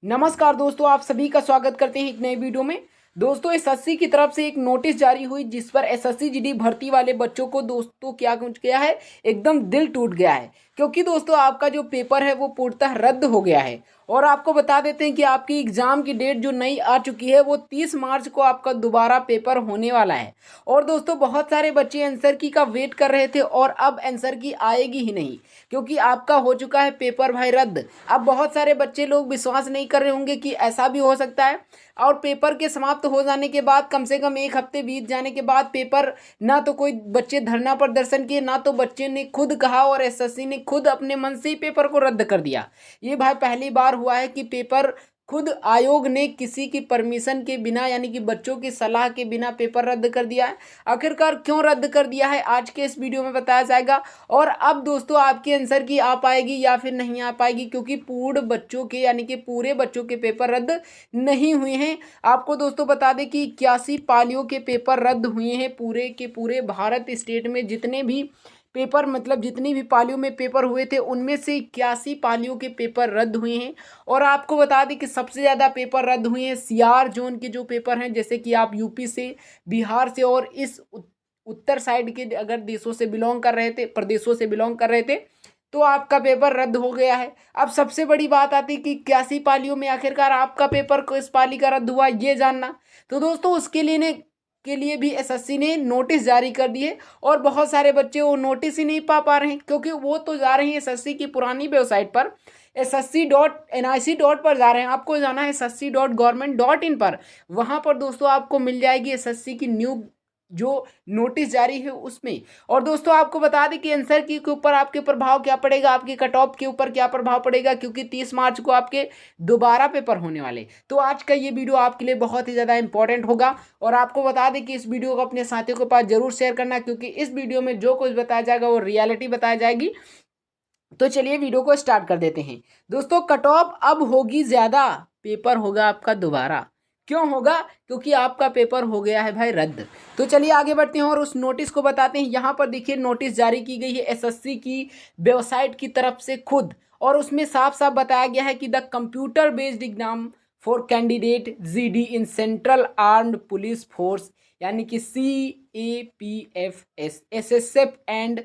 नमस्कार दोस्तों, आप सभी का स्वागत करते हैं एक नए वीडियो में। दोस्तों, एसएससी की तरफ से एक नोटिस जारी हुई जिस पर एसएससी जीडी भर्ती वाले बच्चों को दोस्तों क्या कुछ गया है, एकदम दिल टूट गया है। क्योंकि दोस्तों आपका जो पेपर है वो पूर्णतः रद्द हो गया है। और आपको बता देते हैं कि आपकी एग्जाम की डेट जो नई आ चुकी है वो 30 मार्च को आपका दोबारा पेपर होने वाला है। और दोस्तों बहुत सारे बच्चे आंसर की का वेट कर रहे थे और अब आंसर की आएगी ही नहीं, क्योंकि आपका हो चुका है पेपर भाई रद्द। अब बहुत सारे बच्चे लोग विश्वास नहीं कर रहे होंगे कि ऐसा भी हो सकता है। और पेपर के समाप्त हो जाने के बाद कम से कम एक हफ्ते बीत जाने के बाद पेपर, ना तो कोई बच्चे धरना प्रदर्शन किए, ना तो बच्चे ने खुद कहा और एसएससी ने खुद अपने मन से ही पेपर को रद्द कर दिया। ये भाई पहली बार हुआ है कि पेपर खुद आयोग ने किसी की परमिशन के बिना, यानी कि बच्चों की सलाह के बिना पेपर रद्द कर दिया है। आखिरकार क्यों रद्द कर दिया है आज के इस वीडियो में बताया जाएगा। और अब दोस्तों आपके आंसर की आ पाएगी या फिर नहीं आ पाएगी, क्योंकि पूर्ण बच्चों के यानी कि पूरे बच्चों के पेपर रद्द नहीं हुए हैं। आपको दोस्तों बता दें कि 81 पालियों के पेपर रद्द हुए हैं। पूरे के पूरे भारत स्टेट में जितने भी पेपर, मतलब जितनी भी पालियों में पेपर हुए थे उनमें से 81 पालियों के पेपर रद्द हुए हैं। और आपको बता दें कि सबसे ज़्यादा पेपर रद्द हुए हैं सीआर जोन के जो पेपर हैं, जैसे कि आप यूपी से, बिहार से और इस उत्तर साइड के अगर देशों से बिलोंग कर रहे थे, प्रदेशों से बिलोंग कर रहे थे, तो आपका पेपर रद्द हो गया है। अब सबसे बड़ी बात आती है कि 81 पालियों में आखिरकार आपका पेपर किस पाली का रद्द हुआ ये जानना। तो दोस्तों उसके लिए भी एसएससी ने नोटिस जारी कर दिए। और बहुत सारे बच्चे वो नोटिस ही नहीं पा रहे हैं, क्योंकि वो तो जा रहे हैं एसएससी की पुरानी वेबसाइट पर, SSC.nic. पर जा रहे हैं। आपको जाना है SSC.government.in पर। वहां पर दोस्तों आपको मिल जाएगी एसएससी की न्यू जो नोटिस जारी है उसमें। और दोस्तों आपको बता दें कि आंसर की के ऊपर आपके प्रभाव क्या पड़ेगा, आपकी कट ऑफ के ऊपर क्या प्रभाव पड़ेगा, क्योंकि 30 मार्च को आपके दोबारा पेपर होने वाले। तो आज का ये वीडियो आपके लिए बहुत ही ज़्यादा इंपॉर्टेंट होगा। और आपको बता दें कि इस वीडियो को अपने साथियों के पास जरूर शेयर करना, क्योंकि इस वीडियो में जो कुछ बताया जाएगा वो रियलिटी बताया जाएगी। तो चलिए वीडियो को स्टार्ट कर देते हैं। दोस्तों कट ऑफ अब होगी ज़्यादा, पेपर होगा आपका दोबारा। क्यों होगा? क्योंकि आपका पेपर हो गया है भाई रद्द। तो चलिए आगे बढ़ते हैं और उस नोटिस को बताते हैं। यहाँ पर देखिए नोटिस जारी की गई है एसएससी की वेबसाइट की तरफ से खुद। और उसमें साफ साफ बताया गया है कि the computer based exam for candidate GD in central armed police force, यानी कि CAPF SSF and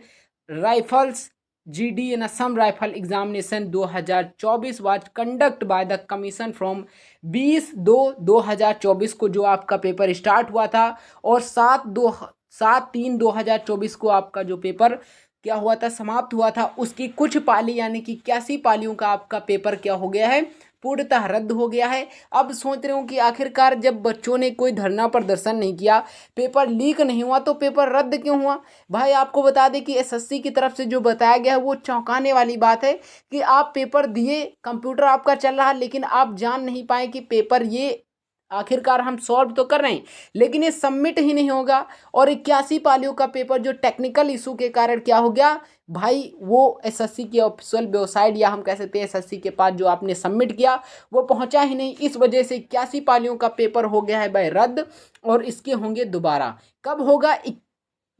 rifles GD in Assam rifle examination 2024 was conduct by the commission from 20/2/2024 को जो आपका पेपर स्टार्ट हुआ था। और 7/3/2024 को आपका जो पेपर क्या हुआ था, समाप्त हुआ था। उसकी कुछ पाली यानी कि 81 पालियों का आपका पेपर क्या हो गया है, पूर्णतः रद्द हो गया है। अब सोच रहे हो कि आखिरकार जब बच्चों ने कोई धरना प्रदर्शन नहीं किया, पेपर लीक नहीं हुआ, तो पेपर रद्द क्यों हुआ? भाई आपको बता दें कि एसएससी की तरफ से जो बताया गया है वो चौंकाने वाली बात है कि आप पेपर दिए, कंप्यूटर आपका चल रहा है, लेकिन आप जान नहीं पाए कि पेपर ये आखिरकार हम सॉल्व तो कर रहे हैं लेकिन ये सबमिट ही नहीं होगा। और 81 पालियों का पेपर जो टेक्निकल इशू के कारण क्या हो गया भाई, वो एसएससी की ऑफिशियल वेबसाइट या हम कह सकते हैं एसएससी के पास जो आपने सबमिट किया वो पहुंचा ही नहीं। इस वजह से 81 पालियों का पेपर हो गया है भाई रद्द। और इसके होंगे दोबारा। कब होगा?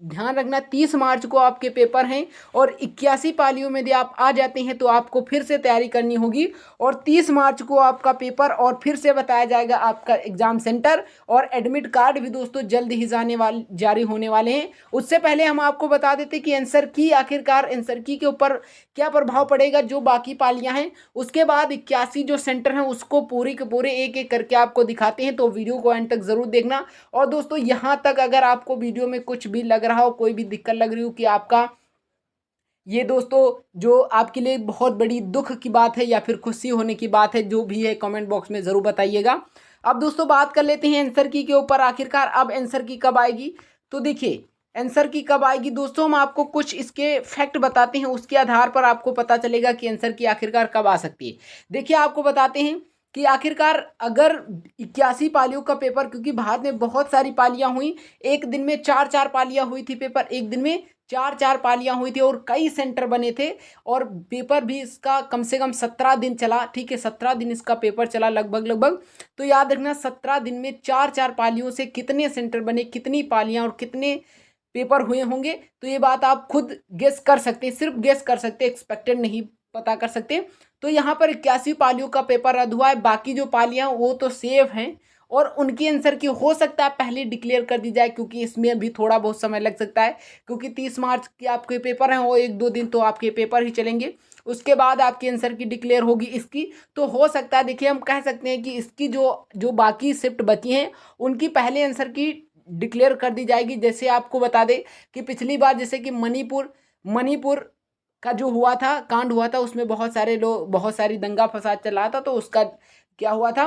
ध्यान रखना 30 मार्च को आपके पेपर हैं। और 81 पालियों में यदि आप आ जाते हैं तो आपको फिर से तैयारी करनी होगी। और 30 मार्च को आपका पेपर और फिर से बताया जाएगा आपका एग्जाम सेंटर। और एडमिट कार्ड भी दोस्तों जल्द ही जारी होने वाले हैं। उससे पहले हम आपको बता देते कि आंसर की, आखिरकार आंसर की के ऊपर क्या प्रभाव पड़ेगा जो बाकी पालियां हैं। उसके बाद 81 जो सेंटर हैं उसको पूरी के पूरे एक एक करके आपको दिखाते हैं, तो वीडियो को एंड तक जरूर देखना। और दोस्तों यहाँ तक अगर आपको वीडियो में कुछ भी लग रहा हो, कोई भी दिक्कत लग रही हो कि आपका ये दोस्तों जो आपके लिए बहुत बड़ी दुख की बात है या फिर खुशी होने की बात है, जो भी है कमेंट बॉक्स में ज़रूर बताइएगा। अब दोस्तों बात कर लेते हैं आंसर की के ऊपर। आखिरकार अब आंसर की कब आएगी? तो देखिए आंसर की कब आएगी दोस्तों, हम आपको कुछ इसके फैक्ट बताते हैं, उसके आधार पर आपको पता चलेगा कि आंसर की आखिरकार कब आ सकती है। देखिए आपको बताते हैं कि आखिरकार अगर 81 पालियों का पेपर, क्योंकि भारत में बहुत सारी पालियां हुई, एक दिन में 4-4 पालियां हुई थी, पेपर एक दिन में 4-4 पालियां हुई थी और कई सेंटर बने थे। और पेपर भी इसका कम से कम 17 दिन चला। ठीक है, 17 दिन इसका पेपर चला लगभग। तो याद रखना 17 दिन में 4-4 पालियों से कितने सेंटर बने, कितनी पालियां और कितने पेपर हुए होंगे, तो ये बात आप खुद गेस कर सकते हैं, सिर्फ गेस कर सकते हैं, एक्सपेक्टेड नहीं पता कर सकते हैं। तो यहाँ पर 81 पालियों का पेपर रद्द हुआ है, बाकी जो पालियाँ वो तो सेफ हैं और उनकी आंसर की हो सकता है पहले डिक्लेयर कर दी जाए, क्योंकि इसमें अभी थोड़ा बहुत समय लग सकता है, क्योंकि 30 मार्च के आपके पेपर हैं और 1-2 दिन तो आपके पेपर ही चलेंगे, उसके बाद आपकी आंसर की डिक्लेयर होगी इसकी। तो हो सकता है, देखिए हम कह सकते हैं कि इसकी जो जो बाकी शिफ्ट बची हैं उनकी पहले आंसर की डिक्लेयर कर दी जाएगी। जैसे आपको बता दें कि पिछली बार जैसे कि मणिपुर का जो हुआ था, कांड हुआ था, उसमें बहुत सारी दंगा फसाद चल रहा था, तो उसका क्या हुआ था,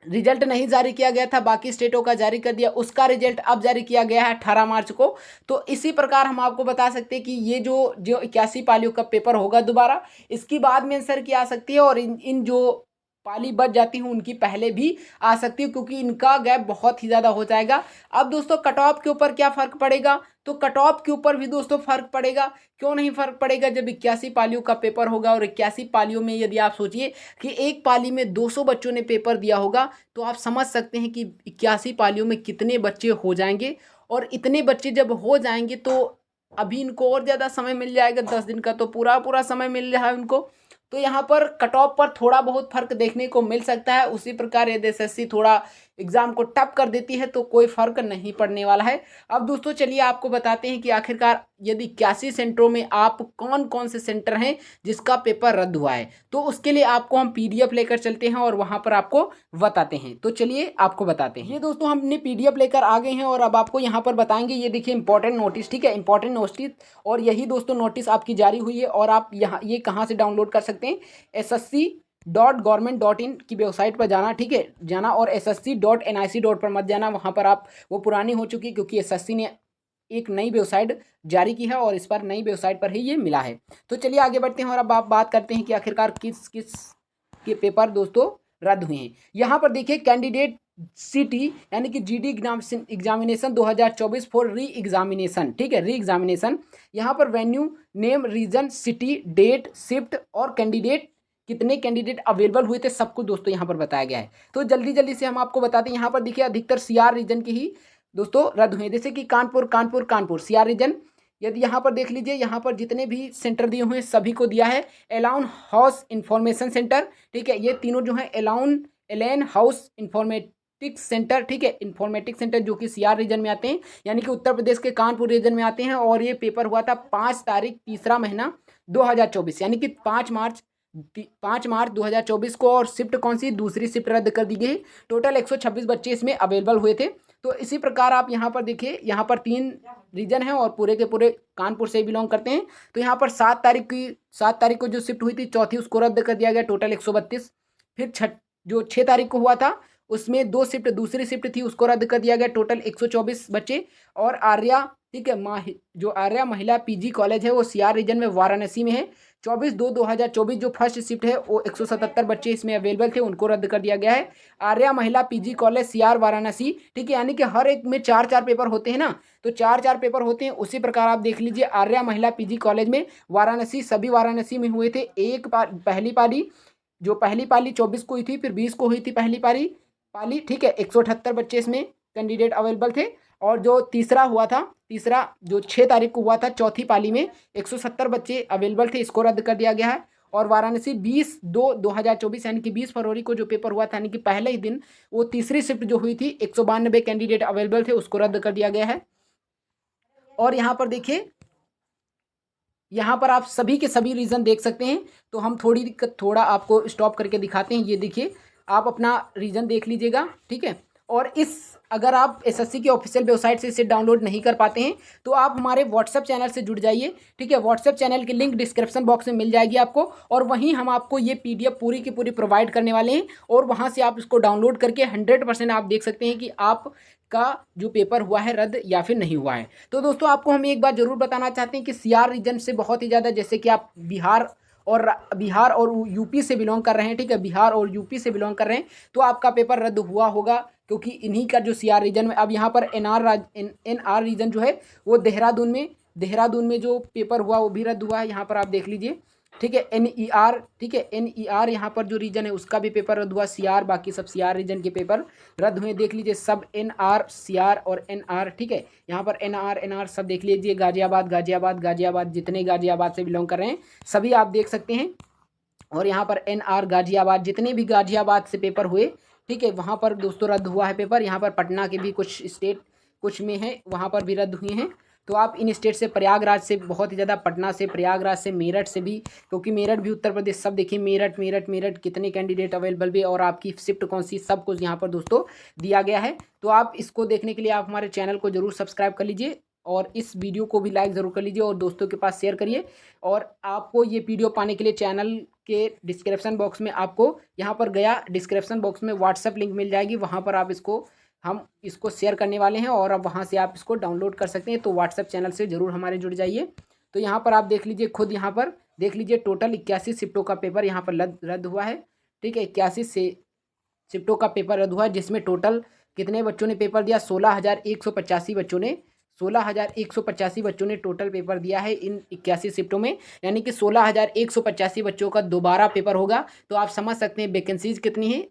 रिजल्ट नहीं जारी किया गया था, बाकी स्टेटों का जारी कर दिया, उसका रिजल्ट अब जारी किया गया है 18 मार्च को। तो इसी प्रकार हम आपको बता सकते हैं कि ये जो 81 पालियों का पेपर होगा दोबारा, इसकी बाद में आंसर की आ सकती है और इन जो पाली बच जाती हूँ उनकी पहले भी आ सकती है, क्योंकि इनका गैप बहुत ही ज़्यादा हो जाएगा। अब दोस्तों कट ऑफ के ऊपर क्या फ़र्क पड़ेगा, तो कट ऑफ के ऊपर भी दोस्तों फ़र्क पड़ेगा। क्यों नहीं फ़र्क पड़ेगा, जब 81 पालियों का पेपर होगा और 81 पालियों में यदि आप सोचिए कि एक पाली में 200 बच्चों ने पेपर दिया होगा, तो आप समझ सकते हैं कि 81 पालियों में कितने बच्चे हो जाएंगे। और इतने बच्चे जब हो जाएंगे तो अभी इनको और ज़्यादा समय मिल जाएगा, 10 दिन का तो पूरा समय मिल रहा है उनको। तो यहाँ पर कट ऑफ पर थोड़ा बहुत फर्क देखने को मिल सकता है। उसी प्रकार यदि एसएससी थोड़ा एग्जाम को टफ कर देती है तो कोई फर्क नहीं पड़ने वाला है। अब दोस्तों चलिए आपको बताते हैं कि आखिरकार यदि 81 सेंटरों में आप कौन कौन से सेंटर हैं जिसका पेपर रद्द हुआ है, तो उसके लिए आपको हम पीडीएफ लेकर चलते हैं और वहां पर आपको बताते हैं। तो चलिए आपको बताते हैं। ये दोस्तों हमने पीडीएफ लेकर आ गए हैं और अब आपको यहाँ पर बताएंगे। ये देखिए इंपॉर्टेंट नोटिस, ठीक है, इंपॉर्टेंट नोटिस, और यही दोस्तों नोटिस आपकी जारी हुई है और आप यहाँ ये कहाँ से डाउनलोड कर सकते हैं, ssc.government.in की वेबसाइट पर जाना, ठीक है, जाना, और ssc.nic. पर मत जाना, वहाँ पर आप, वो पुरानी हो चुकी क्योंकि एसएससी ने एक नई वेबसाइट जारी की है और इस पर नई वेबसाइट पर ही ये मिला है। तो चलिए आगे बढ़ते हैं और अब आप बात करते हैं कि आखिरकार किस किस के पेपर दोस्तों रद्द हुए हैं। यहाँ पर देखिए कैंडिडेट सिटी यानी कि GD examination 2024 for re examination, ठीक है, री एग्जामिनेशन। यहाँ पर venue, name, region, city, date, shift और कैंडिडेट, कितने कैंडिडेट अवेलेबल हुए थे, सब कुछ दोस्तों यहाँ पर बताया गया है। तो जल्दी जल्दी से हम आपको बताते हैं। यहाँ पर देखिए अधिकतर सीआर रीजन के ही दोस्तों रद्द हुए, जैसे कि कानपुर सीआर रीजन। यदि यहाँ पर देख लीजिए, यहाँ पर जितने भी सेंटर दिए हुए हैं सभी को दिया है। एलाउन हाउस इंफॉर्मेशन सेंटर, ठीक है, ये तीनों जो है एलेन हाउस इंफॉर्मेटिक्स सेंटर, ठीक है, इंफॉर्मेटिक्स सेंटर जो कि सीआर रीजन में आते हैं, यानी कि उत्तर प्रदेश के कानपुर रीजन में आते हैं। और ये पेपर हुआ था 5 तारीख 3रा महीना 2024, यानी कि 5 मार्च 2024 को। और शिफ्ट कौन सी, दूसरी शिफ्ट रद्द कर दी गई। टोटल 126 बच्चे इसमें अवेलेबल हुए थे। तो इसी प्रकार आप यहाँ पर देखिए, यहाँ पर 3 रीजन है और पूरे के पूरे कानपुर से बिलोंग करते हैं। तो यहाँ पर 7 तारीख को जो शिफ्ट हुई थी चौथी, उसको रद्द कर दिया गया, टोटल 132। फिर जो 6 तारीख को हुआ था उसमें 2 शिफ्ट, दूसरी शिफ्ट थी, उसको रद्द कर दिया गया, टोटल 124 बच्चे। और आर्या, ठीक है, जो आर्या महिला पीजी कॉलेज है वो सीआर रीजन में वाराणसी में है। 24/2/2024 जो फर्स्ट शिफ्ट है वो 177 बच्चे इसमें अवेलेबल थे, उनको रद्द कर दिया गया है। आर्या महिला पीजी कॉलेज सीआर वाराणसी, ठीक है, यानी कि हर एक में 4-4 पेपर होते हैं ना, तो 4-4 पेपर होते हैं। उसी प्रकार आप देख लीजिए आर्या महिला पीजी कॉलेज में वाराणसी, सभी वाराणसी में हुए थे। पहली पाली 24 को हुई थी, फिर 20 को हुई थी पहली पाली, ठीक है, 178 बच्चे इसमें कैंडिडेट अवेलेबल थे। और जो तीसरा जो 6 तारीख को हुआ था चौथी पाली में 170 बच्चे अवेलेबल थे, इसको रद्द कर दिया गया है। और वाराणसी 20/2/2024 यानी कि 20 फरवरी को जो पेपर हुआ था, यानी कि पहले ही दिन, वो तीसरी शिफ्ट जो हुई थी 192 कैंडिडेट अवेलेबल थे, उसको रद्द कर दिया गया है। और यहाँ पर देखिए, यहाँ पर आप सभी के सभी रीज़न देख सकते हैं। तो हम थोड़ा आपको स्टॉप करके दिखाते हैं। ये देखिए, आप अपना रीज़न देख लीजिएगा, ठीक है। और अगर आप एसएससी की ऑफिशियल वेबसाइट से इसे डाउनलोड नहीं कर पाते हैं तो आप हमारे व्हाट्सएप चैनल से जुड़ जाइए, ठीक है। व्हाट्सएप चैनल की लिंक डिस्क्रिप्शन बॉक्स में मिल जाएगी आपको, और वहीं हम आपको ये पीडीएफ पूरी की पूरी प्रोवाइड करने वाले हैं। और वहाँ से आप इसको डाउनलोड करके 100% आप देख सकते हैं कि आपका जो पेपर हुआ है रद्द या फिर नहीं हुआ है। तो दोस्तों आपको हम एक बात ज़रूर बताना चाहते हैं कि सीआर रीजन से बहुत ही ज़्यादा, जैसे कि आप बिहार और यूपी से बिलोंग कर रहे हैं, ठीक है, बिहार और यूपी से बिलोंग कर रहे हैं, तो आपका पेपर रद्द हुआ होगा, क्योंकि इन्हीं का जो सीआर रीजन में, अब यहाँ पर एनआर रीजन जो है वो देहरादून में जो पेपर हुआ वो भी रद्द हुआ है। यहाँ पर आप देख लीजिए, ठीक है। NER, ठीक है, NER यहाँ पर जो रीजन है उसका भी पेपर रद्द हुआ। CR, बाकी सब CR रीजन के पेपर रद्द हुए। देख लीजिए सब NR, CR और NR, ठीक है। यहाँ पर NR सब देख लीजिए। गाजियाबाद जितने गाजियाबाद से बिलोंग कर रहे हैं सभी आप देख सकते हैं। और यहाँ पर NR गाजियाबाद, जितने भी गाजियाबाद से पेपर हुए, ठीक है, वहाँ पर दोस्तों रद्द हुआ है पेपर। यहाँ पर पटना के भी कुछ स्टेट कुछ में है, वहाँ पर भी रद्द हुए हैं। तो आप इन स्टेट से, प्रयागराज से बहुत ही ज़्यादा, पटना से, प्रयागराज से, मेरठ से भी, क्योंकि मेरठ भी उत्तर प्रदेश, सब देखिए मेरठ कितने कैंडिडेट अवेलेबल भी और आपकी शिफ्ट कौन सी, सब कुछ यहाँ पर दोस्तों दिया गया है। तो आप इसको देखने के लिए आप हमारे चैनल को जरूर सब्सक्राइब कर लीजिए और इस वीडियो को भी लाइक ज़रूर कर लीजिए और दोस्तों के पास शेयर करिए। और आपको ये वीडियो पाने के लिए चैनल के डिस्क्रिप्शन बॉक्स में, आपको यहाँ पर गया डिस्क्रिप्शन बॉक्स में व्हाट्सएप लिंक मिल जाएगी, वहाँ पर आप इसको, हम इसको शेयर करने वाले हैं और अब वहाँ से आप इसको डाउनलोड कर सकते हैं। तो व्हाट्सएप चैनल से ज़रूर हमारे जुड़ जाइए। तो यहाँ पर आप देख लीजिए, खुद यहाँ पर देख लीजिए, टोटल 81 शिफ्टों का पेपर यहाँ पर रद्द हुआ है, ठीक है। 81 से शिफ्टों का पेपर रद्द हुआ है, जिसमें टोटल कितने बच्चों ने पेपर दिया? 16,185 बच्चों ने, 16,185 बच्चों ने टोटल पेपर दिया है इन 81 शिफ्टों में। यानी कि 16,185 बच्चों का दोबारा पेपर होगा। तो आप समझ सकते हैं वैकेंसीज कितनी है,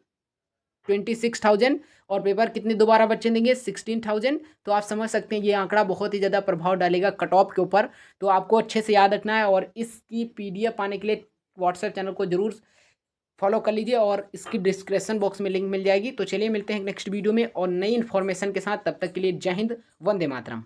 26,000, और पेपर कितने दोबारा बच्चे देंगे? 16,000। तो आप समझ सकते हैं ये आंकड़ा बहुत ही ज़्यादा प्रभाव डालेगा कट ऑफ के ऊपर। तो आपको अच्छे से याद रखना है और इसकी PDF पाने के लिए व्हाट्सएप चैनल को जरूर फॉलो कर लीजिए और इसकी डिस्क्रिप्शन बॉक्स में लिंक मिल जाएगी। तो चलिए मिलते हैं नेक्स्ट वीडियो में और नई इन्फॉर्मेशन के साथ। तब तक के लिए जय हिंद, वंदे मातरम।